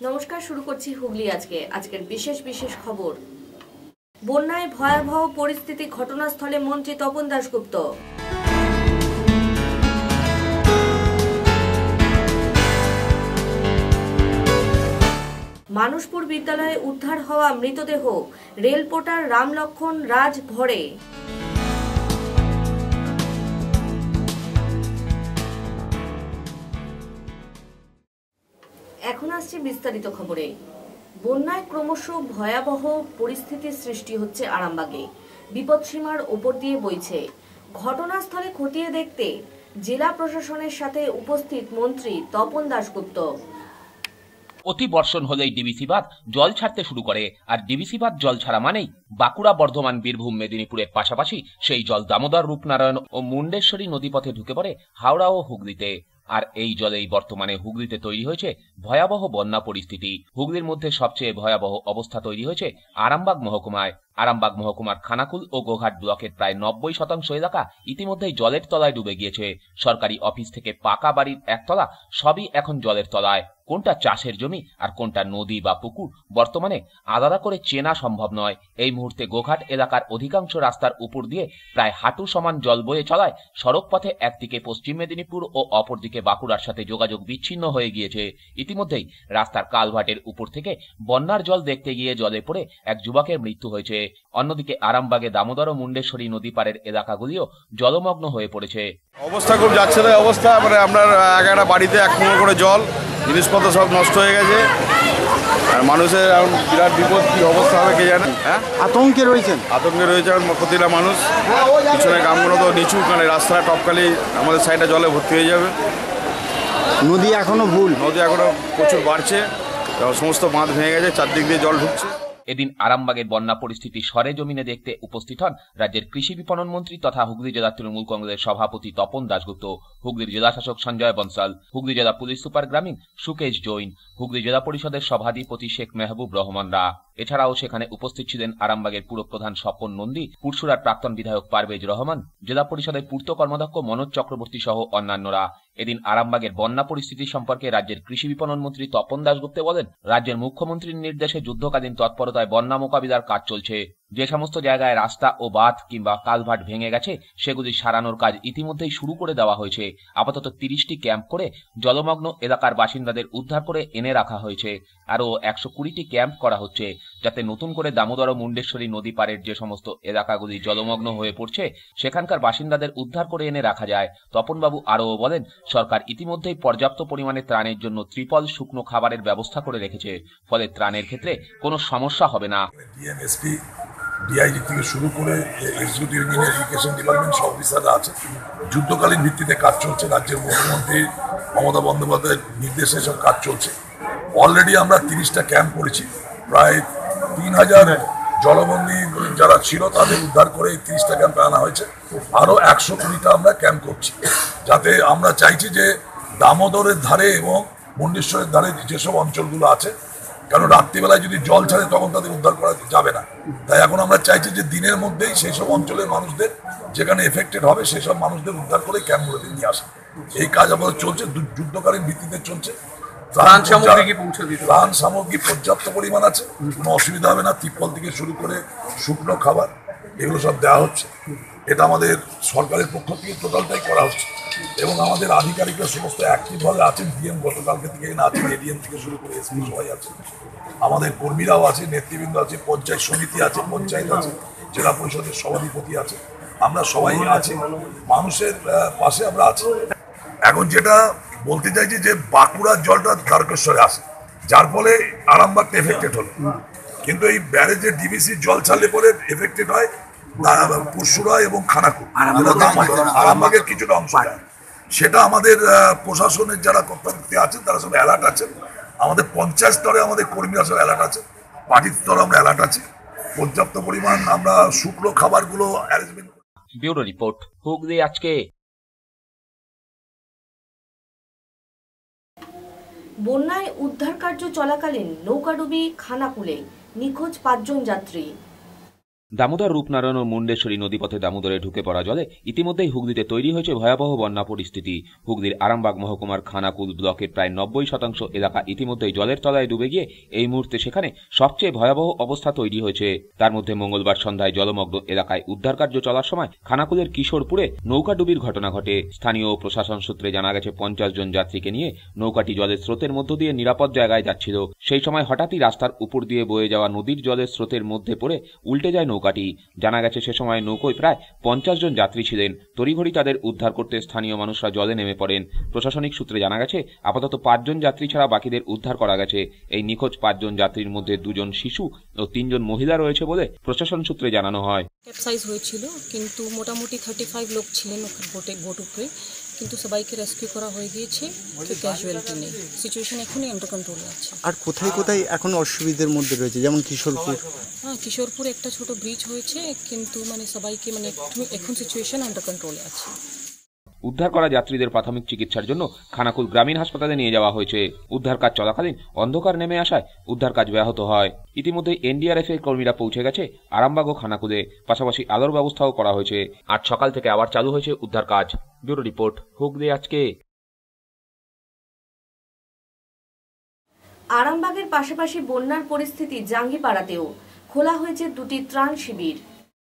নমস্কার, শুরু করছি হুগলি আজকের বিশেষ খবর। বন্যায় ভয়াবহ পরিস্থিতি, ঘটনাস্থলে মন্ত্রী তপন দাশগুপ্ত। মানুষপুর বিদ্যালয়ে উদ্ধার হওয়া মৃতদেহ, রেলপোর্টার রামলক্ষণ রাজ ঘরে। এখন আসছে বিস্তারিত খবরে। বন্যায় ক্রমশ ভয়াবহ পরিস্থিতির সৃষ্টি হচ্ছে আরামবাগে। বিপদসীমার ওপর দিয়ে বইছে। ঘটনাস্থলে খতিয়ে দেখতে জেলা প্রশাসনের সাথে উপস্থিত মন্ত্রী তপন দাশগুপ্ত। অতি বর্ষণ হলেই ডিবিসি বাঁধ জল ছাড়তে শুরু করে, আর ডিবিসি বাঁধ জল ছাড়া মানেই বাঁকুড়া, বর্ধমান, বীরভূম, মেদিনীপুরের পাশাপাশি সেই জল দামোদর, রূপনারায়ণ ও মুন্ডেশ্বরী নদীপথে ঢুকে পড়ে হাওড়া ও হুগলিতে। আর এই জলেই বর্তমানে হুগলিতে তৈরি হয়েছে ভয়াবহ বন্যা পরিস্থিতি। হুগলির মধ্যে সবচেয়ে ভয়াবহ অবস্থা তৈরি হয়েছে আরামবাগ মহকুমায়। আরামবাগ মহকুমার খানাকুল ও গোঘাট ব্লকের প্রায় 90% এলাকা ইতিমধ্যেই জলের তলায় ডুবে গিয়েছে। সরকারি অফিস থেকে পাকা বাড়ির একতলা সবই এখন জলের তলায়। কোনটা চাষের জমি আর কোনটা নদী বা পুকুর বর্তমানে আলাদা করে চেনা সম্ভব নয়। এই মুহূর্তে গোঘাট এলাকার অধিকাংশ রাস্তার উপর দিয়ে প্রায় হাঁটু সমান জল বয়ে চলায় সড়ক পথে একদিকে পশ্চিম মেদিনীপুর ও অপরদিকে বাঁকুড়ার সাথে যোগাযোগ বিচ্ছিন্ন হয়ে গিয়েছে। ইতিমধ্যেই রাস্তার কালভার্টের উপর থেকে বন্যার জল দেখতে গিয়ে জলে পড়ে এক যুবকের মৃত্যু হয়েছে। অন্যদিকে আরামবাগে দামোদর ও মুন্ডেশ্বরী নদী পারের এলাকাগুলিও জলমগ্ন হয়ে পড়েছে। অবস্থা খুব যাচ্ছে না অবস্থা, মানে আপনার একটা বাড়িতে এক কোমর করে জল, জিনিসপত্র সব নষ্ট হয়ে গেছে, আর মানুষের এখন বিরাট বিপদ, কি অবস্থা হবে কে জানে। আতঙ্কে রয়েছে প্রতিটা মানুষ। পিছনে গ্রামগুলো তো নিচু, মানে রাস্তাটা টপকালি আমাদের সাইডে জলে ভর্তি হয়ে যাবে। নদী এখনো প্রচুর বাড়ছে, সমস্ত বাঁধ ভেঙে গেছে, চারদিক দিয়ে জল ঢুকছে। এদিন আরামবাগের বন্যা পরিস্থিতি সরেজমিনে দেখতে উপস্থিত হন রাজ্যের কৃষি বিপণন মন্ত্রী তথা হুগলি জেলা তৃণমূল কংগ্রেসের সভাপতি তপন দাশগুপ্ত, হুগলির জেলাশাসক সঞ্জয় বনসাল, হুগলি জেলা পুলিশ সুপার গ্রামীণ সুকেশ জৈন, হুগলি জেলা পরিষদের সভাধিপতি শেখ মেহবুব রহমানরা। এছাড়াও সেখানে উপস্থিত ছিলেন আরামবাগের পুরপ্রধান স্বপন নন্দী, পুরসুরার প্রাক্তন বিধায়ক পারভেজ রহমান, জেলা পরিষদের পূর্ত কর্মাধ্যক্ষ মনোজ চক্রবর্তী সহ অন্যান্যরা। এদিন আরামবাগের বন্যা পরিস্থিতি সম্পর্কে রাজ্যের কৃষি বিপণন মন্ত্রী তপন দাশগুপ্ত বলেন, রাজ্যের মুখ্যমন্ত্রীর নির্দেশে যুদ্ধকালীন তৎপরতায় বন্যা মোকাবিলার কাজ চলছে। যে সমস্ত জায়গায় রাস্তা ও বাঁধ কিংবা কালভার্ট ভেঙে গেছে সেগুলি সারানোর কাজ ইতিমধ্যেই শুরু করে দেওয়া হয়েছে। আপাতত 30টি ক্যাম্প করে জলমগ্ন এলাকার বাসিন্দাদের উদ্ধার করে এনে রাখা হয়েছে। আরও 120টি ক্যাম্প করা হচ্ছে, যাতে নতুন করে দামোদর ও মুন্ডেশ্বরী নদী পারের যে সমস্ত এলাকাগুলি জলমগ্ন হয়ে পড়ছে সেখানকার বাসিন্দাদের উদ্ধার করে এনে রাখা যায়। তপনবাবু আরও বলেন, সরকার ইতিমধ্যেই পর্যাপ্ত পরিমাণে ত্রাণের জন্য ত্রিপল শুকনো খাবারের ব্যবস্থা করে রেখেছে, ফলে ত্রাণের ক্ষেত্রে কোনো সমস্যা হবে না। ডিআইজি থেকে শুরু করে এক্সিকিউটিভ ইঞ্জিনিয়ার, এডুকেশন ডিপার্টমেন্ট সব অফিসাররা আছে। যুদ্ধকালীন ভিত্তিতে কাজ চলছে, রাজ্যের মুখ্যমন্ত্রী মমতা বন্দ্যোপাধ্যায়ের নির্দেশে সব কাজ চলছে। অলরেডি আমরা 30টা ক্যাম্প করেছি, প্রায় 3000 জলবন্দী যারা ছিল তাদের উদ্ধার করে 30টা ক্যাম্পে আনা হয়েছে। আরও 120টা আমরা ক্যাম্প করছি, যাতে আমরা চাইছি যে দামোদরের ধারে এবং মুন্ডেশ্বরের ধারে যেসব অঞ্চলগুলো আছে, কারণ রাত্রিবেলায় যদি জল ছাড়ে তখন তাদের উদ্ধার করা যাবে না। তাই এখন আমরা চাইছি যে দিনের মধ্যেই সেই সব অঞ্চলের মানুষদের, যেখানে এফেক্টেড হবে সেই সব মানুষদের উদ্ধার করে ক্যাম্পগুলোতে নিয়ে আসা। এই কাজ আমাদের চলছে, যুদ্ধকালীন ভিত্তিতে চলছে। ত্রাণ সামগ্রী পর্যাপ্ত পরিমাণ আছে, কোনো অসুবিধা হবে না। ত্রিপল থেকে শুরু করে শুকনো খাবার এগুলো সব দেওয়া হচ্ছে। এটা আমাদের সরকারের পক্ষ থেকে টোটালটাই করা হচ্ছে, এবং আমাদের আধিকারিকরা সমস্ত অ্যাক্টিভভাবে আছেন। ডিএম গতকালকে থেকে এখানে আছেন, এডিএম থেকে শুরু করে এসপি সবাই আছে, আমাদের কর্মীরাও আছে, নেতৃবৃন্দ আছে, পঞ্চায়েত সমিতি আছে, পঞ্চায়েত আছে, জেলা পরিষদের সভাধিপতি আছে। আমরা সবাই আছি, মানুষের পাশে আমরা আছি। এখন যেটা বলতে চাইছি যে বাঁকুড়ার জলটা তারকেশ্বরে আসে, যার ফলে আরামবাগটা এফেক্টেড হলো, কিন্তু এই ব্যারেজের ডিবিসির জল ছাড়লে পরে এফেক্টেড হয় পুরসুরা এবং খানাকুল, আরামবাগের কিছুটা অংশ। সেটা আমাদের প্রশাসনের যারা কর্তাব্যক্তি আছেন তারা সব অ্যালার্ট আছেন। আমাদের পঞ্চায়েত স্তরে আমাদের কর্মীরা সব অ্যালার্ট আছে, পার্টির স্তরে আমরা অ্যালার্ট আছি। পর্যাপ্ত পরিমাণ আমরা শুকনো খাবারগুলো অ্যারেঞ্জমেন্ট। ব্যুরো রিপোর্ট, হুগলি আজকে। বন্যায় উদ্ধার কার্য চলাকালীন নৌকাডুবি খানাকুলে, নিখোঁজ 5 জন যাত্রী। দামোদর রূপনারায়ণ ও মুন্ডেশ্বরী নদীপথে দামোদরে ঢুকে পড়া জলে ইতিমধ্যেই হুগলিতে তৈরি হয়েছে ভয়াবহ বন্যা পরিস্থিতি। হুগলির আরামবাগ মহকুমার খানাকুল ব্লকের প্রায় 90% এলাকা ইতিমধ্যেই জলের তলায় ডুবে গিয়ে এই মুহূর্তে সেখানে সবচেয়ে ভয়াবহ অবস্থা তৈরি হয়েছে। তার মধ্যে মঙ্গলবার সন্ধ্যায় জলমগ্ন এলাকায় উদ্ধার কার্য চলার সময় খানাকুলের কিশোরপুরে নৌকাডুবির ঘটনা ঘটে। স্থানীয় প্রশাসন সূত্রে জানা গেছে 50 জন যাত্রীকে নিয়ে নৌকাটি জলের স্রোতের মধ্য দিয়ে নিরাপদ জায়গায় যাচ্ছিল। সেই সময় হঠাৎই রাস্তার উপর দিয়ে বয়ে যাওয়া নদীর জলের স্রোতের মধ্যে পড়ে উল্টে যায় নৌকাটি। জানা গেছে সে সময় নৌকোয় প্রায় 50 জন যাত্রী ছিলেন। তড়িঘড়ি তাদের উদ্ধার করতে স্থানীয় মানুষরা জলে নেমে পড়েন। প্রশাসনিক সূত্রে জানা গেছে আপাতত 5 জন যাত্রী ছাড়া বাকিদের উদ্ধার করা গেছে। এই নিখোঁজ 5 জন যাত্রীর মধ্যে 2 জন শিশু ও 3 জন মহিলা রয়েছে বলে প্রশাসন সূত্রে জানানো হয়। ক্যাপসাইজ হয়েছিল, কিন্তু মোটামুটি 35 লোক ছিলেন বোট উপরে, কিন্তু সবাইকে রেস্কিউ করা হয়ে গিয়েছে, ক্যাজুয়ালিটি নেই। সিচুয়েশন এখনই আন্ডার কন্ট্রোলে আছে। আর কোথায় কোথায় এখন অসুবিধার মধ্যে রয়েছে, যেমন কিশোরপুর? হ্যাঁ, কিশোরপুর একটা ছোট ব্রিজ হয়েছে, কিন্তু সবাইকে এখন সিচুয়েশন আন্ডার কন্ট্রোলে আছে। উদ্ধার করা যাত্রীদের প্রাথমিক চিকিৎসার জন্য খানাকুল গ্রামীণ হাসপাতালে নিয়ে যাওয়া হয়েছে। উদ্ধার কাজ চলাকালীন অন্ধকার নেমে আসায় উদ্ধার কাজ ব্যাহত হয়। ইতিমধ্যে এনডিআরএফ এর কর্মীরা পৌঁছে গেছে আরামবাগ ও খানাকুলে, পাশাপাশি আলোর ব্যবস্থাও করা হয়েছে। আজ সকাল থেকে আবার চালু হয়েছে উদ্ধার কাজ। ব্যুরো রিপোর্ট, হুগলি আজকে। আরামবাগের পাশাপাশি বন্যার পরিস্থিতি জাঙ্গিপাড়াতেও খোলা হয়েছে 2টি ত্রাণ শিবির।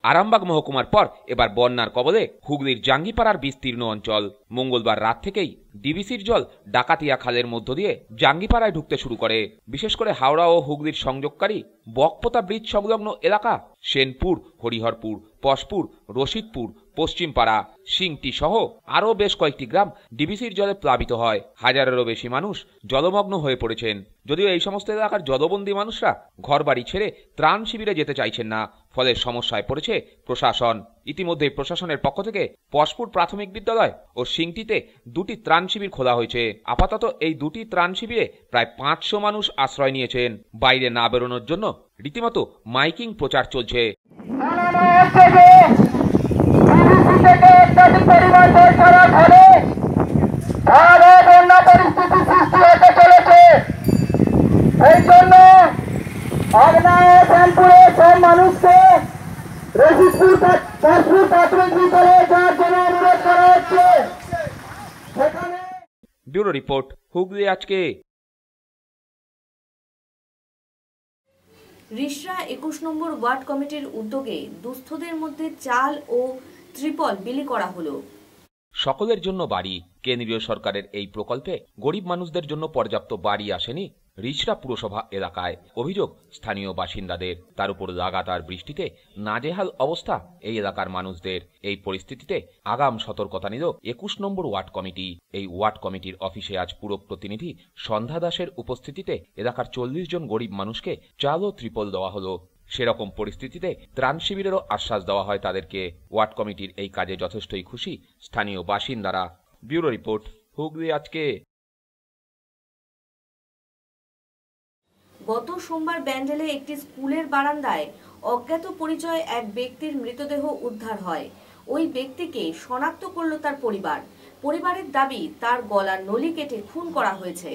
আরামবাগ মহকুমার পর এবার বন্যার কবলে হুগলির জাঙ্গিপাড়ার বিস্তীর্ণ অঞ্চল। মঙ্গলবার রাত থেকেই ডিবিসির জল ডাকাতিয়া খালের মধ্য দিয়ে জাঙ্গিপাড়ায় ঢুকতে শুরু করে। বিশেষ করে হাওড়া ও হুগলির সংযোগকারী বকপোতা ব্রিজ সংলগ্ন এলাকা সেনপুর, হরিহরপুর, পশপুর, রশিদপুর, পশ্চিমপাড়া, সিংটি সহ আরও বেশ কয়েকটি গ্রাম ডিবিসির জলে প্লাবিত হয়। হাজারেরও বেশি মানুষ জলমগ্ন হয়ে পড়েছেন। যদিও এই সমস্ত এলাকার জলবন্দী মানুষরা ঘরবাড়ি ছেড়ে ত্রাণ শিবিরে যেতে চাইছেন না, ফলে সমস্যায় পড়েছে প্রশাসন। ইতিমধ্যে প্রশাসনের পক্ষ থেকে পশপুর প্রাথমিক বিদ্যালয় ও সিংটিতে 2টি ত্রাণ শিবির খোলা হয়েছে। আপাতত এই 2টি ত্রাণ শিবিরে প্রায় 500 মানুষ আশ্রয় নিয়েছেন। বাইরে না বেরোনোর জন্য রীতিমতো মাইকিং প্রচার চলছে। এই জন্য সব মানুষকে ব্যুরো রিপোর্ট, হুগলি আজকে। রিষড়া 21 নম্বর ওয়ার্ড কমিটির উদ্যোগে দুস্থদের মধ্যে চাল ও ত্রিপল বিলি করা হলো। সকলের জন্য বাড়ি। কেন্দ্রীয় সরকারের এই প্রকল্পে গরিব মানুষদের জন্য পর্যাপ্ত বাড়ি আসেনি রিষড়া পুরসভা এলাকায়। অভিযোগ স্থানীয় বাসিন্দাদের। তার উপর লাগাতার বৃষ্টিতে নাজেহাল অবস্থা এই এলাকার মানুষদের। এই পরিস্থিতিতে আগাম সতর্কতা নিল 21 নম্বর ওয়ার্ড কমিটি। এই ওয়ার্ড কমিটির অফিসে আজ পুর প্রতিনিধি সন্ধ্যা দাসের উপস্থিতিতে এলাকার 40 জন গরিব মানুষকে চাল ও ত্রিপল দেওয়া হলো। সেরকম পরিস্থিতিতে ত্রাণ শিবিরেরও আশ্বাস দেওয়া হয় তাদেরকে। ওয়ার্ড কমিটির এই কাজে যথেষ্টই খুশি স্থানীয় বাসিন্দারা। ব্যুরো রিপোর্ট, হুগলি আজকে। গত সোমবার ব্যান্ডেলে একটি স্কুলের বারান্দায় অজ্ঞাত পরিচয় এক ব্যক্তির মৃতদেহ উদ্ধার হয়। ওই ব্যক্তিকে শনাক্ত করল তার পরিবার। পরিবারের দাবি তার গলার নলি কেটে খুন করা হয়েছে।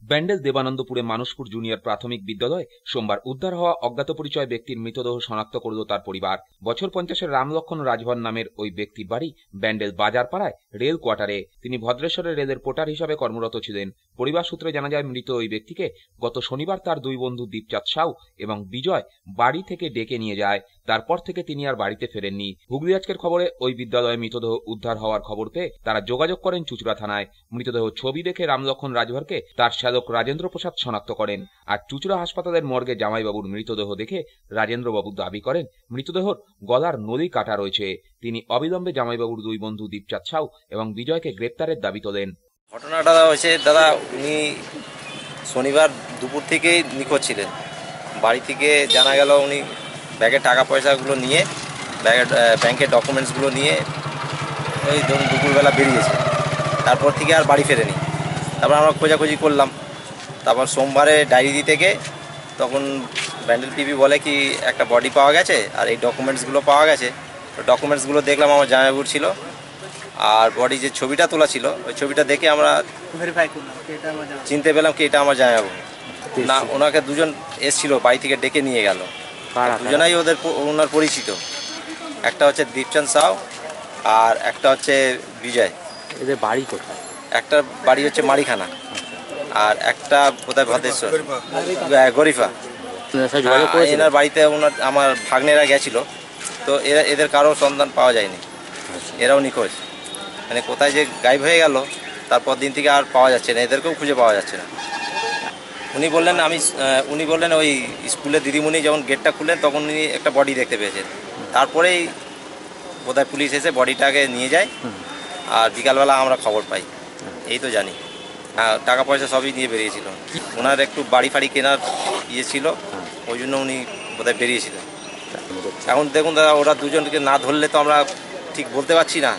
ব্যান্ডেল দেবানন্দপুরে মানুষপুর জুনিয়র প্রাথমিক বিদ্যালয়ে সোমবার উদ্ধার হওয়া অজ্ঞাত পরিচয় ব্যক্তির মৃতদেহ শনাক্ত করল তার পরিবার। বছর 50-এর রামলক্ষণ রাজভর নামের ওই ব্যক্তির বাড়ি ব্যান্ডেল বাজার পাড়ায় রেল কোয়ার্টারে। তিনি ভদ্রেশ্বরের রেলের পোর্টার হিসাবে কর্মরত ছিলেন। পরিবার সূত্রে জানা যায় মৃত ওই ব্যক্তিকে গত শনিবার তার 2 বন্ধু দীপচাঁদ সাউ এবং বিজয় বাড়ি থেকে ডেকে নিয়ে যায়। তারপর থেকে তিনি আর বাড়িতে ফেরেননি। হুগলি আজকের খবরে ওই বিদ্যালয়ে মৃতদেহ উদ্ধার হওয়ার খবর পেয়ে তারা যোগাযোগ করেন চুঁচুড়া থানায়। মৃতদেহ ছবি দেখে রামলক্ষণ রাজভরকে তার শ্যালক রাজেন্দ্র প্রসাদ শনাক্ত করেন। আর চুঁচুড়া হাসপাতালের মর্গে জামাইবাবুর মৃতদেহ দেখে রাজেন্দ্রবাবু দাবি করেন মৃতদেহর গলার নলি কাটা রয়েছে। তিনি অবিলম্বে জামাইবাবুর 2 বন্ধু দীপচাঁদ সাউ এবং বিজয়কে গ্রেপ্তারের দাবি তোলেন। ঘটনাটা হয়েছে দাদা, উনি শনিবার দুপুর থেকেই নিখোঁজ ছিলেন। বাড়ি থেকে জানা গেল উনি ব্যাগের টাকা পয়সাগুলো নিয়ে, ব্যাংকের ডকুমেন্টসগুলো নিয়ে ওই ধরুন দুপুরবেলা বেরিয়েছে। তারপর থেকে আর বাড়ি ফেরেনি। তারপর আমরা খোঁজাখুঁজি করলাম। তারপর সোমবারে ডায়েরি থেকে তখন ব্যান্ডেল পিপি বলে কি একটা বডি পাওয়া গেছে আর এই ডকুমেন্টসগুলো পাওয়া গেছে। তো ডকুমেন্টসগুলো দেখলাম আমার জামাইবাবুর ছিল, আর বডি যে ছবিটা তোলা ছিল ওই ছবিটা দেখে আমরা ভেরিফাই করলাম, চিনতে পেলাম কি এটা আমার জামাইবাবু না। ওনাকে 2 জন এসেছিল, বাড়ি থেকে ডেকে নিয়ে গেল। দুজনাই ওনার পরিচিত। একটা হচ্ছে দীপচন্দ সাউ আর একটা হচ্ছে বিজয়। এদের বাড়ি কোথায়? একটা বাড়ি হচ্ছে মারিখানা আর একটা কোথায় ভদ্রেশ্বর গরিফা। এনার বাড়িতে আমার ভাগ্নেরা গেছিল, তো এদের কারো সন্ধান পাওয়া যায়নি, এরাও নিখোঁজ। মানে কোথায় যে গায়েব হয়ে গেল তারপর দিন থেকে আর পাওয়া যাচ্ছে না, এদেরকেও খুঁজে পাওয়া যাচ্ছে না। উনি বললেন ওই স্কুলের দিদিমণি যখন গেটটা খুললেন তখন উনি একটা বডি দেখতে পেয়েছেন, তারপরেই বোধহয় পুলিশ এসে বডিটাকে নিয়ে যায় আর বিকালবেলা আমরা খবর পাই, এই তো জানি। হ্যাঁ, টাকা পয়সা সবই নিয়ে বেরিয়েছিল। ওনার একটু বাড়ি ফাড়ি কেনার ইয়ে ছিল, ওই জন্য উনি বোধহয় বেরিয়েছিলেন। এখন দেখুন দাদা, ওরা দুজনকে না ধরলে তো আমরা ঠিক বলতে পারছি না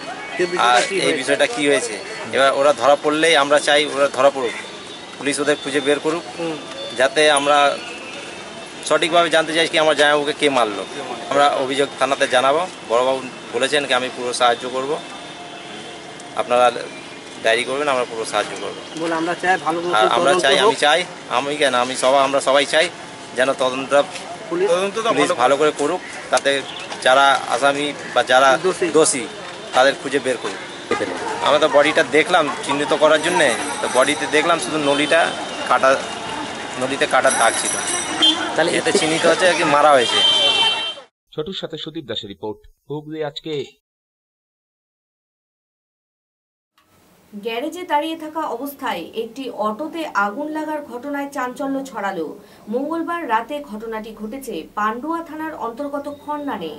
আর এই বিষয়টা কি হয়েছে। এবার ওরা ধরা পড়লেই আমরা চাই ওরা ধরা পড়ুক, পুলিশ ওদের খুঁজে বের করুক, যাতে আমরা সঠিকভাবে জানতে চাই কি আমার জামাইবাবুকে কে মারলো। আমরা অভিযোগ থানাতে জানাবো, বড়বাবু বলেছেন কি আমি পুরো সাহায্য করব, আপনারা ডায়েরি করবেন, আমরা পুরো সাহায্য করবো। আমরা চাই ভালো, আমরা সবাই চাই যেন তদন্ত পুলিশ ভালো করে করুক, তাতে যারা আসামি বা যারা দোষী তাদের খুঁজে বের করুক। আমরা তো বডিটা দেখলাম চিহ্নিত করার জন্যে, তো বডিতে দেখলাম শুধু নলিতে কাটার দাগ ছিল, তাহলে এতে চিহ্নিত হচ্ছে কি মারা হয়েছে। ছোটুর সাথে সুদীপ দাসের রিপোর্ট, হুগলি আজকে। গ্যারেজে দাঁড়িয়ে থাকা অবস্থায় একটি অটোতে আগুন লাগার ঘটনায় চাঞ্চল্য ছড়ালো। মঙ্গলবার রাতে ঘটনাটি ঘটেছে পান্ডুয়া থানার অন্তর্গত খন্নানে।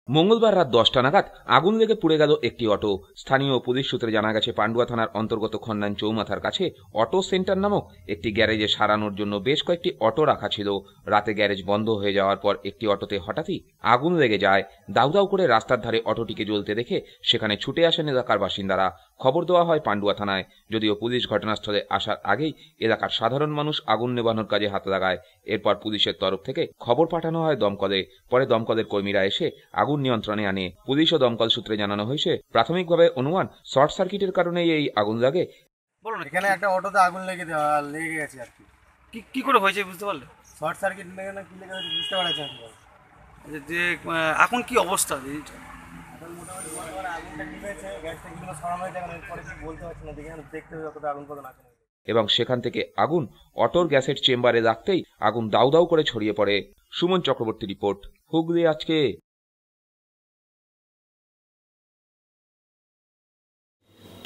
মঙ্গলবার রাত 10টা নাগাদ আগুন লেগে পুড়ে গেল একটি অটো। স্থানীয় পুলিশ সূত্রে জানা গেছে, পান্ডুয়া থানার অন্তর্গত খন্নান চৌমাথার কাছে অটো সেন্টার নামক একটি গ্যারেজে সারানোর জন্য বেশ কয়েকটি অটো রাখা ছিল। রাতে গ্যারেজ বন্ধ হয়ে যাওয়ার পর একটি অটোতে হঠাৎই আগুন লেগে যায়। দাউ দাউ করে রাস্তার ধারে অটোটিকে জ্বলতে দেখে সেখানে ছুটে আসেন এলাকার বাসিন্দারা। খবর দেওয়া হয় পান্ডুয়া থানায়। যদিও পুলিশ ঘটনাস্থলে আসার আগেই এলাকার সাধারণ মানুষ আগুন নেভানোর কাজে হাত লাগায়। এরপর পুলিশের তরফ থেকে খবর পাঠানো হয় দমকলে। পরে দমকলের কর্মীরা এসে আগুন নিয়ন্ত্রণে আনে। পুলিশ ও দমকল সূত্রে জানানো হয়েছে, প্রাথমিকভাবে অনুমান শর্ট সার্কিটের কারণেই এই আগুন লাগে। বলুন, এখানে একটা অটোতে আগুন লেগে গেছে আর কি করে হয়েছে বুঝতে পারলে? শর্ট সার্কিট লেগে না কি লেগে হয়েছে বুঝতে পারছি না। যে এখন কি অবস্থা? এখন মোটামুটি আগুনটা নিভেছে, গ্যাসটা কিভাবে সরানো হয়েছে এখন এরপরে কি বলতে পারছি না, দেখে দেখতে হবে কতটা আগুন কত না। এবং সেখান থেকে আগুন অটোর গ্যাসের চেম্বারে রাখতেই আগুন দাউ দাউ করে ছড়িয়ে পড়ে। সুমন চক্রবর্তী রিপোর্ট, হুগলি আজকে।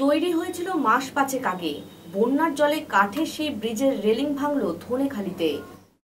তৈরি হয়েছিল মাস 5 আগে, বন্যার জলে কাঠের সেই ব্রিজের রেলিং ভাঙল ধনেখালিতে।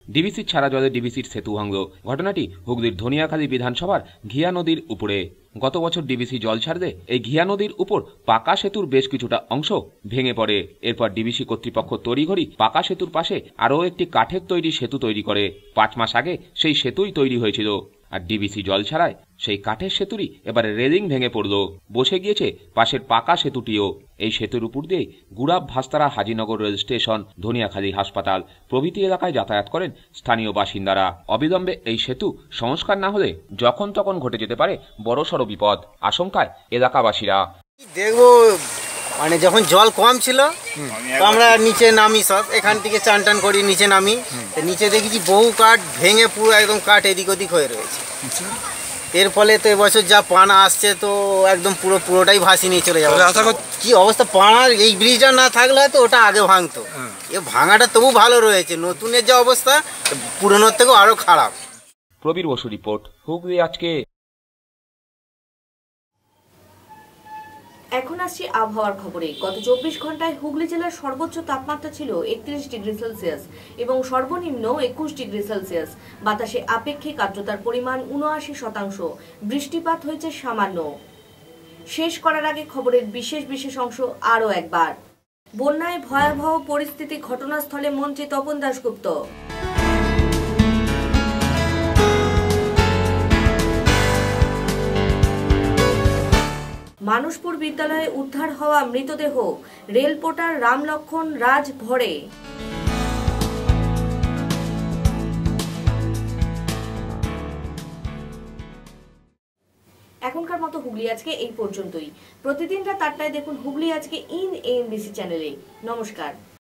ডিবিসির ছাড়া জলে ডিবিসির সেতু ভাঙল। ঘটনাটি হুগলির ধনিয়াখালী বিধানসভার ঘিয়া নদীর উপরে। গত বছর ডিবিসি জল ছাড়লে এই ঘিয়া নদীর উপর পাকা সেতুর বেশ কিছুটা অংশ ভেঙে পড়ে। এরপর ডিবিসি কর্তৃপক্ষ তড়িঘড়ি পাকা সেতুর পাশে আরও একটি কাঠের তৈরি সেতু তৈরি করে। 5 মাস আগে সেই সেতুই তৈরি হয়েছিল। আর ডিবিসি জল ছাড়ায় সেই কাঠের সেতুরই এবারে রেলিং ভেঙে পড়ল। বসে গিয়েছে পাশের পাকা সেতুটিও। এই সেতুর উপর দিয়ে গুড়াব, ভাস্তারা, হাজিনগর রেল স্টেশন, ধনিয়াখালী হাসপাতাল প্রভৃতি এলাকায় যাতায়াত করেন স্থানীয় বাসিন্দারা। অবিলম্বে এই সেতু সংস্কার না হলে যখন তখন ঘটে যেতে পারে বড়সড় বিপদ, আশঙ্কায় এলাকাবাসীরা। দেখবো মানে যখন জল কম ছিল তো আমরা নিচে নামি, সব এখান থেকে চান টান করি নিচে নামি, নিচে দেখেছি বহু কাঠ ভেঙে পুরো একদম কাঠ এদিক ওদিক হয়ে রয়েছে। এর ফলে তো এবছর যা পানা আসছে তো একদম পুরোটাই ভাসি নিয়ে চলে যাবে। কি অবস্থা, পানার এই ব্রিজটা না থাকলে হয়তো ওটা আগে ভাঙতো। এ ভাঙাটা তবু ভালো রয়েছে, নতুনের যা অবস্থা পুরনোর থেকেও আরো খারাপ। প্রবীর বসু রিপোর্ট, হুগলি আজকে। এখন আসছি আবহাওয়ার খবরে। গত 24 ঘন্টায় হুগলি জেলার সর্বোচ্চ তাপমাত্রা ছিল 31 ডিগ্রি সেলসিয়াস এবং সর্বনিম্ন 21 ডিগ্রি সেলসিয়াস। বাতাসে আপেক্ষিক আর্দ্রতার পরিমাণ 79%। বৃষ্টিপাত হয়েছে সামান্য। শেষ করার আগে খবরের বিশেষ অংশ আরও একবার। বন্যায় ভয়াবহ পরিস্থিতি, ঘটনাস্থলে মন্ত্রী তপন দাশগুপ্ত। মানুষপুর বিদ্যালয়ে উদ্ধার হওয়া মৃতদেহ, রেলপোর্টার রামলক্ষণ রাজ ভরে। এখনকার মতো হুগলি আজকে এই পর্যন্তই। প্রতিদিন রাত 8টায় দেখুন হুগলি আজকে ইন এএনবিসি চ্যানেলে। নমস্কার।